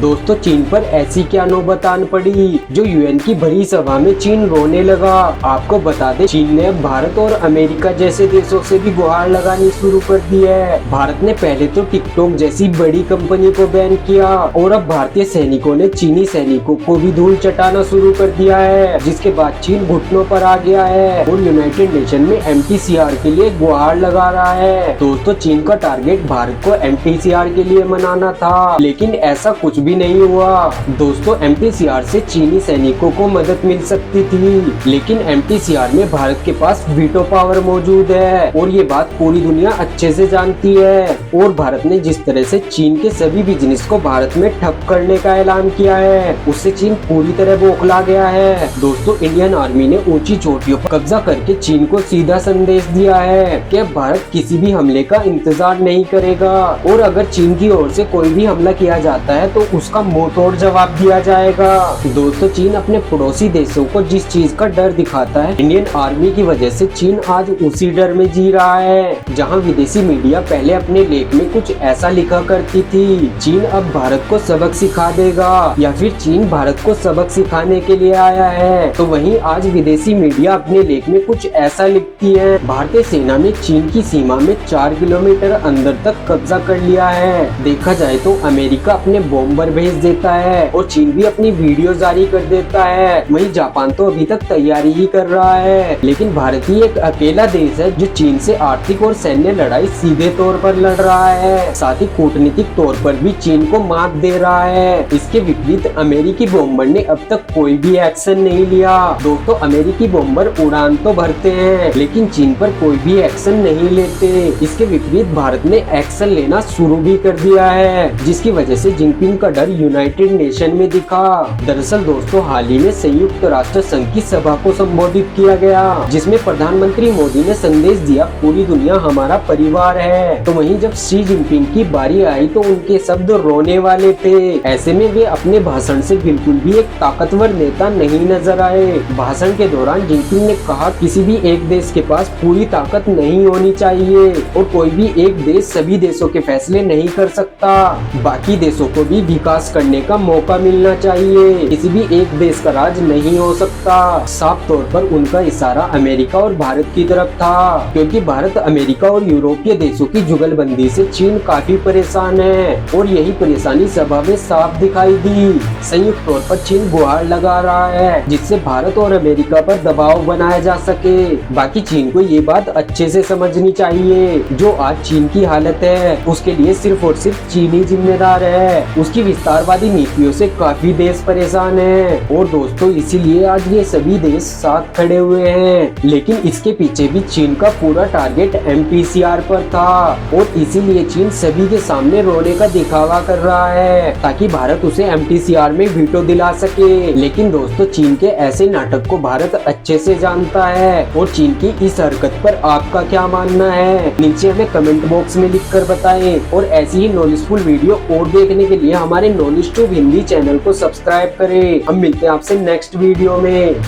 दोस्तों चीन पर ऐसी क्या नौबत आन पड़ी जो यूएन की भरी सभा में चीन रोने लगा। आपको बता दें चीन ने अब भारत और अमेरिका जैसे देशों से भी गुहार लगानी शुरू कर दी है। भारत ने पहले तो टिकटॉक जैसी बड़ी कंपनी को बैन किया और अब भारतीय सैनिकों ने चीनी सैनिकों को भी धूल चटाना शुरू कर दिया है, जिसके बाद चीन घुटनों पर आ गया है और यूनाइटेड नेशन में एमटीसीआर के लिए गुहार लगा रहा है। दोस्तों चीन का टारगेट भारत को एमटीसीआर के लिए मनाना था, लेकिन ऐसा कुछ भी नहीं हुआ। दोस्तों एमटीसीआर से चीनी सैनिकों को मदद मिल सकती थी, लेकिन एमटीसीआर में भारत के पास वीटो पावर मौजूद है और ये बात पूरी दुनिया अच्छे से जानती है। और भारत ने जिस तरह से चीन के सभी बिजनेस को भारत में ठप करने का ऐलान किया है, उससे चीन पूरी तरह बौखला गया है। दोस्तों इंडियन आर्मी ने ऊंची चोटियों पर कब्जा करके चीन को सीधा संदेश दिया है कि अब भारत किसी भी हमले का इंतजार नहीं करेगा और अगर चीन की ओर से कोई भी हमला किया जाता है तो उसका मुंह तोड़ जवाब दिया जाएगा। दोस्तों चीन अपने पड़ोसी देशों को जिस चीज का डर दिखाता है, इंडियन आर्मी की वजह से चीन आज उसी डर में जी रहा है। जहां विदेशी मीडिया पहले अपने लेख में कुछ ऐसा लिखा करती थी, चीन अब भारत को सबक सिखा देगा या फिर चीन भारत को सबक सिखाने के लिए आया है, तो वहीं आज विदेशी मीडिया अपने लेख में कुछ ऐसा लिखती है, भारतीय सेना ने चीन की सीमा में 4 किलोमीटर अंदर तक कब्जा कर लिया है। देखा जाए तो अमेरिका अपने बॉम्बर भेज देता है और चीन भी अपनी वीडियो जारी कर देता है। वहीं जापान तो अभी तक तैयारी ही कर रहा है, लेकिन भारत ही एक अकेला देश है जो चीन से आर्थिक और सैन्य लड़ाई सीधे तौर पर लड़ रहा है, साथ ही कूटनीतिक तौर पर भी चीन को मात दे रहा है। इसके विपरीत अमेरिकी बॉम्बर ने अब तक कोई भी एक्शन नहीं लिया। दोस्तों अमेरिकी बॉम्बर उड़ान तो भरते हैं, लेकिन चीन पर कोई भी एक्शन नहीं लेते। इसके विपरीत भारत ने एक्शन लेना शुरू भी कर दिया है, जिसकी वजह से जिनपिंग का डर यूनाइटेड नेशन में दिखा। दरअसल दोस्तों हाल ही में संयुक्त राष्ट्र संघ की सभा को संबोधित किया गया, जिसमें प्रधानमंत्री मोदी ने संदेश दिया पूरी दुनिया हमारा परिवार है। तो वहीं जब शी जिनपिंग की बारी आई तो उनके शब्द रोने वाले थे। ऐसे में वे अपने भाषण से बिल्कुल भी एक ताकतवर नेता नहीं नजर आए। भाषण के दौरान जिनपिंग ने कहा किसी भी एक देश के पास पूरी ताकत नहीं होनी चाहिए और कोई भी एक देश सभी देशों के फैसले नहीं कर सकता। बाकी देशों को भी विकास करने का मौका मिलना चाहिए, किसी भी एक देश का राज नहीं हो सकता। साफ तौर पर उनका इशारा अमेरिका और भारत की तरफ था, क्योंकि भारत अमेरिका और यूरोपीय देशों की जुगलबंदी से चीन काफी परेशान है और यही परेशानी सभा में साफ दिखाई दी। संयुक्त तौर पर चीन गुहार लगा रहा है जिससे भारत और अमेरिका पर दबाव बनाया जा सके। बाकी चीन को ये बात अच्छे से समझनी चाहिए, जो आज चीन की हालत है उसके लिए सिर्फ और सिर्फ चीन ही जिम्मेदार है। उसकी विस्तारवादी नीतियों से काफी देश परेशान है और दोस्तों इसीलिए आज ये सभी देश साथ खड़े हुए हैं। लेकिन इसके पीछे भी चीन का पूरा टारगेट एमटीसीआर पर था और इसीलिए चीन सभी के सामने रोने का दिखावा कर रहा है ताकि भारत उसे एमटीसीआर में वीटो दिला सके। लेकिन दोस्तों चीन के ऐसे नाटक को भारत अच्छे से जानता है और चीन की इस हरकत पर आपका क्या मानना है, नीचे हमें कमेंट बॉक्स में लिखकर बताएं। और ऐसी ही नॉलेजफुल वीडियो और देखने के लिए हमारे नॉलेज ट्यूब हिंदी चैनल को सब्सक्राइब करें। हम मिलते हैं आपसे नेक्स्ट वीडियो में।